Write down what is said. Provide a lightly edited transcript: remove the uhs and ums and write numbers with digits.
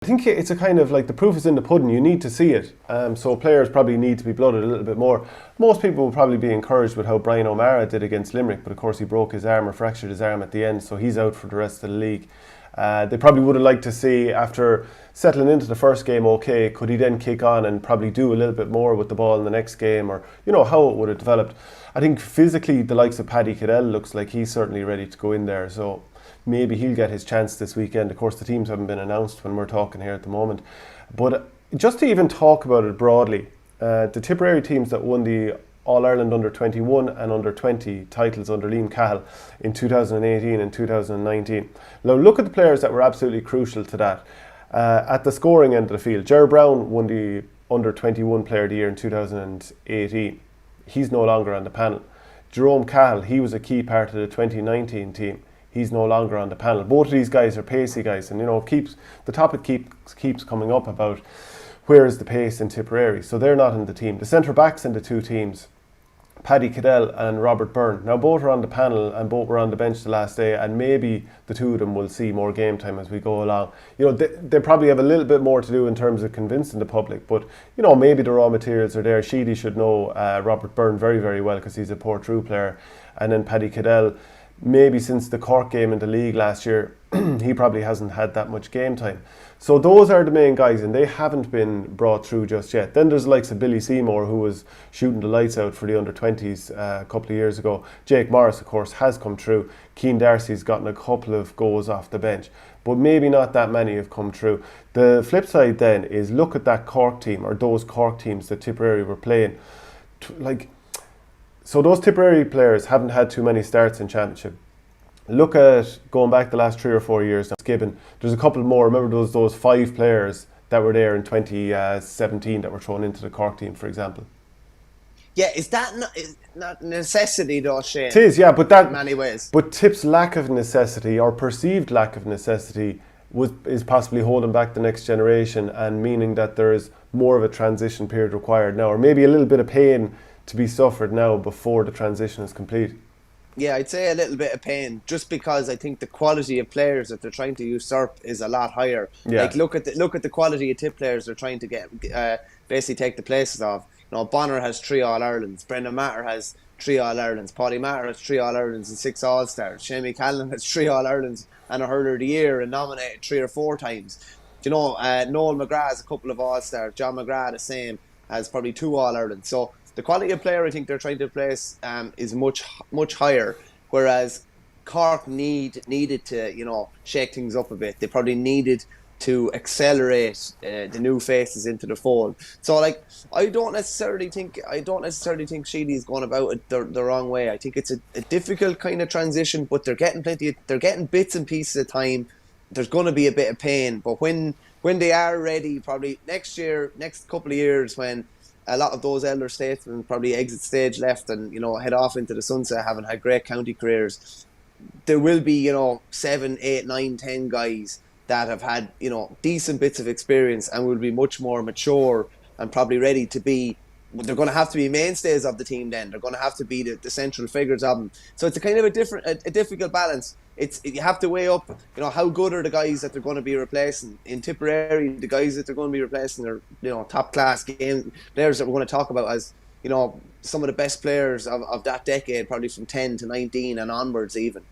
I think it's a kind of like the proof is in the pudding. You need to see it. So players probably need to be blooded a little bit more. Most people will probably be encouraged with how Brian O'Mara did against Limerick, but of course he broke his arm or fractured his arm at the end, so he's out for the rest of the league. They probably would have liked to see, after settling into the first game okay, could he then kick on and probably do a little bit more with the ball in the next game, or how it would have developed. I think physically the likes of Paddy Cahill looks like he's certainly ready to go in there, so maybe he'll get his chance this weekend. Of course the teams haven't been announced when we're talking here at the moment, but just to even talk about it broadly, the Tipperary teams that won the All-Ireland Under-21 and Under-20 titles under Liam Cahill in 2018 and 2019. Now look at the players that were absolutely crucial to that. At the scoring end of the field, Ger Brown won the Under-21 Player of the Year in 2018. He's no longer on the panel. Jerome Cahill, he was a key part of the 2019 team. He's no longer on the panel. Both of these guys are pacey guys, and the topic keeps coming up about where is the pace in Tipperary. So they're not in the team. The centre backs in the two teams, Paddy Cahill and Robert Byrne. Now both are on the panel and both were on the bench the last day, and maybe the two of them will see more game time as we go along. They probably have a little bit more to do in terms of convincing the public, but maybe the raw materials are there. Sheedy should know Robert Byrne very, very well because he's a Portrue player, and then Paddy Cahill, maybe since the Cork game in the league last year, he probably hasn't had that much game time. So those are the main guys, and they haven't been brought through just yet. Then there's the likes of Billy Seymour, who was shooting the lights out for the under-20s a couple of years ago. Jake Morris, of course, has come through. Keane Darcy's gotten a couple of goals off the bench, but maybe not that many have come through. The flip side then is look at that Cork team, or those Cork teams that Tipperary were playing. So those Tipperary players haven't had too many starts in Championship. Look at going back the last 3 or 4 years now. Gibbon, there's a couple more. Remember those 5 players that were there in 2017 that were thrown into the Cork team, for example. Yeah, is that not necessity though, Shane? It is, yeah, but that in many ways. But Tip's lack of necessity, or perceived lack of necessity, is possibly holding back the next generation, and meaning that there is more of a transition period required now, or maybe a little bit of pain to be suffered now before the transition is complete. Yeah, I'd say a little bit of pain, just because I think the quality of players that they're trying to usurp is a lot higher. Yeah. Like look at the quality of Tip players they're trying to get basically take the places of. Bonner has 3 All-Irelands, Brendan Matter has 3 All-Irelands, Paddy Matter has 3 All-Irelands and 6 All-Stars, Shane Callan has 3 All-Irelands and a Hurler of the Year and nominated 3 or 4 times. Noel McGrath has a couple of All-Stars, John McGrath the same, has probably 2 All-Irelands. So the quality of player I think they're trying to place is much higher, whereas Cork needed to shake things up a bit. They probably needed to accelerate the new faces into the fold. So I don't necessarily think Sheedy is going about it the wrong way. I think it's a difficult kind of transition, but they're getting bits and pieces of time. There's going to be a bit of pain, but when they are ready, probably next couple of years, when a lot of those elder statesmen probably exit stage left and head off into the sunset, having had great county careers, there will be 7, 8, 9, 10 guys that have had decent bits of experience and will be much more mature and probably ready to be. They're going to have to be mainstays of the team. Then they're going to have to be the central figures of them. So it's a kind of a difficult balance. You have to weigh up, how good are the guys that they're going to be replacing. In Tipperary, the guys that they're going to be replacing are, top class game players that we're going to talk about as, some of the best players of that decade, probably from 10 to 19 and onwards even.